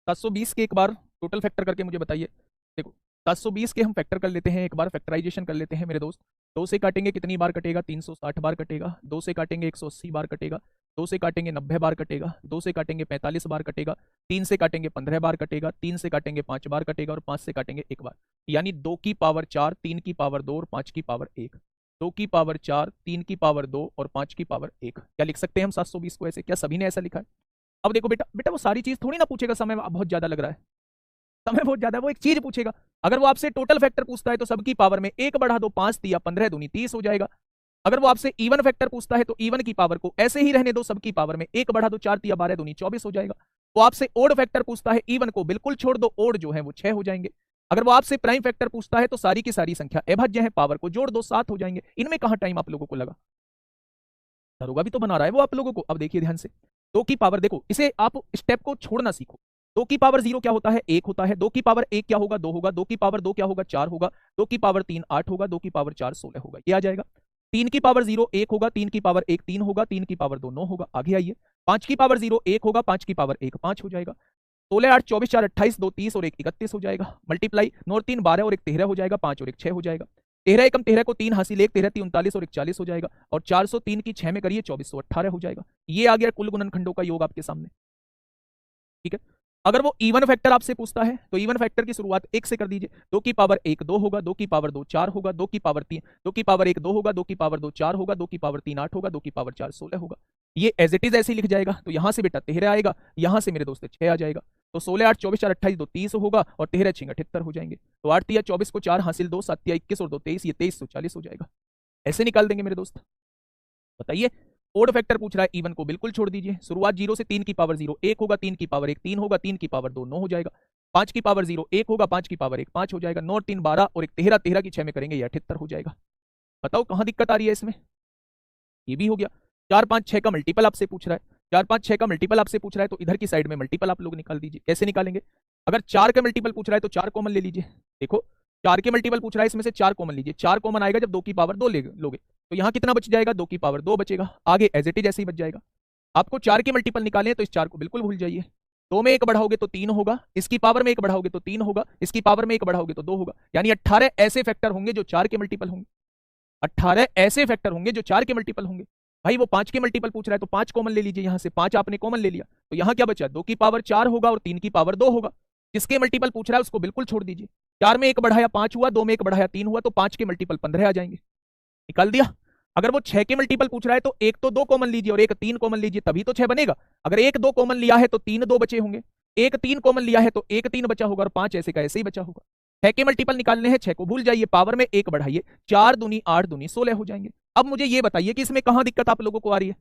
720 के एक बार total factor करके मुझे बताइए। देखो 720 के हम फैक्टर कर लेते हैं, एक बार फैक्टराइजेशन कर लेते हैं मेरे दोस्त। 2 से काटेंगे कितनी बार कटेगा, 360 बार कटेगा। 2 से काटेंगे 180 बार कटेगा। 2 से काटेंगे 90 बार कटेगा। 2 से काटेंगे 45 बार कटेगा। 3 से काटेंगे 15 बार कटेगा। 3 से काटेंगे 5 बार कटेगा और 5 से काटेंगे 1 बार। यानी 2 की पावर 4, 3 की पावर 2 और 5 की पावर 1। 2 की पावर 4, 3 की पावर 2 और 5 की पावर 1। क्या लिख सकते हैं हम 720 को ऐसे? क्या सभी ने ऐसा लिखा है? अब देखो बेटा बेटा वो सारी चीज थोड़ी ना पूछेगा, समय बहुत ज्यादा लग रहा है, समय बहुत ज्यादा है, वो एक चीज पूछेगा। अगर वो आपसे टोटल फैक्टर पूछता है तो सबकी पावर में 1 बढ़ा दो, 5 दिया, 15 दूनी 30 हो जाएगा। अगर वो आपसे इवन फैक्टर पूछता है तो इवन की पावर को ऐसे ही रहने दो, सबकी पावर में 1 बढ़ा दो, 4 दिया 12 दूनी 24 हो जाएगा। वो आपसे ओड फैक्टर पूछता है, इवन को बिल्कुल छोड़ दो, ओड जो है वो 6 हो जाएंगे। अगर वो आपसे प्राइम फैक्टर पूछता है तो सारी की सारी संख्या अभाज्य है, पावर को जोड़ दो 7 हो जाएंगे। इनमें कहां टाइम आप लोगों को लगा? दरोगा भी तो बना रहा है वो आप लोगों को। अब देखिए ध्यान से, 2 की पावर, देखो इसे आप स्टेप को छोड़ना सीखो। 2 की पावर 0 क्या होता है? 1 होता है। 2 की पावर 1 क्या होगा? 2 होगा। 2 की पावर 2 क्या होगा? 4 होगा। 2 की पावर 3 8 होगा। 2 की पावर 4 16 होगा। ये आ जाएगा। 3 की पावर 0 1 होगा। 3 की पावर 1 3 होगा। 3 की पावर 2 9 होगा। आगे आइए, 5 की पावर 0 1 होगा। 5 की पावर 1 5 हो जाएगा। 16 8 24 4 28 2 30 और 1 31 हो जाएगा। मल्टीप्लाई 9 3 12 और 1 13 हो जाएगा। 5 और 1 6 हो जाएगा। 13 एकम 13 को 3 हासिल, 1 13 39 और 1 40 हो जाएगा। और 403 की 6 में करिए 2418 हो जाएगा। ये आ गया कुल गुणनखंडों का योग आपके सामने। ठीक है। अगर वो इवन फैक्टर आपसे पूछता है तो इवन फैक्टर की शुरुआत 1 से कर दीजिए। 2 की पावर 1 2 होगा। 2 की पावर 2 4 होगा। 2 की पावर 3, 2 की पावर 1 2 होगा। 2 की पावर 2 4 होगा। 2 की पावर 3 8 होगा। 2 की पावर 4 16 होगा। ये एज इट इज ऐसे ही लिख जाएगा। तो यहां से बेटा 13 आएगा, यहां से मेरे दोस्त 6 आ जाएगा। तो 16 8 24 4 28 2 30 होगा और 13 6 78 हो जाएंगे। तो 8 तिया 24 को 4 हासिल, 2 7 तिया 21 और 2 23, ये 23 तो 40 हो जाएगा। ऐसे निकाल देंगे मेरे दोस्त। बताइए, ओड फैक्टर पूछ रहा है, इवन को बिल्कुल छोड़ दीजिए। शुरुआत 0 से, 3 की पावर 0 1 होगा। 3 की पावर 1 3 होगा। 3 की पावर 2 9 हो जाएगा। 5 की पावर 0 1 होगा। 5 की पावर 1 5 हो जाएगा। 9 3 12 और 1 13, 13 की 6 में करेंगे, ये 78 हो जाएगा। बताओ कहां दिक्कत आ रही है इसमें? ये भी हो गया। 4 5 6 का मल्टीपल आपसे पूछ रहा है। 4 5 6 का मल्टीपल आपसे पूछ रहा है तो इधर की साइड में मल्टीपल आप लोग निकाल दीजिए। कैसे निकालेंगे? अगर 4 का मल्टीपल पूछ रहा है तो 4 कॉमन ले लीजिए। देखो 4 के मल्टीपल पूछ रहा है, इसमें से 4 कॉमन लीजिए। 4 कॉमन आएगा जब 2 की पावर 2 लोगे तो यहां कितना बच जाएगा? 2 की पावर 2 बचेगा। आगे एज इट इज ऐसे ही बच जाएगा। आपको 4 के मल्टीपल निकाले तो इस 4 को बिल्कुल भूल जाइए। 2 में 1 बढ़ाओगे तो 3 होगा। इसकी पावर में 1 बढ़ाओगे तो 3 होगा। इसकी पावर में 1 बढ़ाओगे तो 2 होगा। यानी 18 ऐसे फैक्टर होंगे जो 4 के मल्टीपल होंगे। 18 ऐसे फैक्टर होंगे जो 4 के मल्टीपल होंगे। भाई वो 5 के मल्टीपल पूछ रहा है तो 5 कॉमन ले लीजिए। यहां से 5 आपने कॉमन ले लिया तो यहां क्या बचा? 2 की पावर 4 होगा और 3 की पावर 2 होगा। किसके मल्टीपल पूछ रहा है उसको बिल्कुल छोड़ दीजिए। 4 में 1 बढ़ाया 5 हुआ। 2 में 1 बढ़ाया 3 हुआ। तो 5 के मल्टीपल 15 आ जाएंगे। निकाल दिया। अगर वो 6 के मल्टीपल पूछ रहा है तो एक तो 2 कॉमन लीजिए और एक 3 कॉमन लीजिए, तभी तो 6 बनेगा। अगर एक 2 कॉमन लिया है तो 3 2 बचे होंगे। एक 3 कॉमन लिया है तो एक 3 बचा होगा और 5 ऐसे का ऐसे ही बचा होगा। 6 के मल्टीपल निकालने हैं, 6 को भूल जाइए, पावर में 1 बढ़ाइए, 4 दूनी 8 दूनी 16 हो जाएंगे। अब मुझे ये बताइए कि इसमें कहां दिक्कत आप लोगों को आ रही है?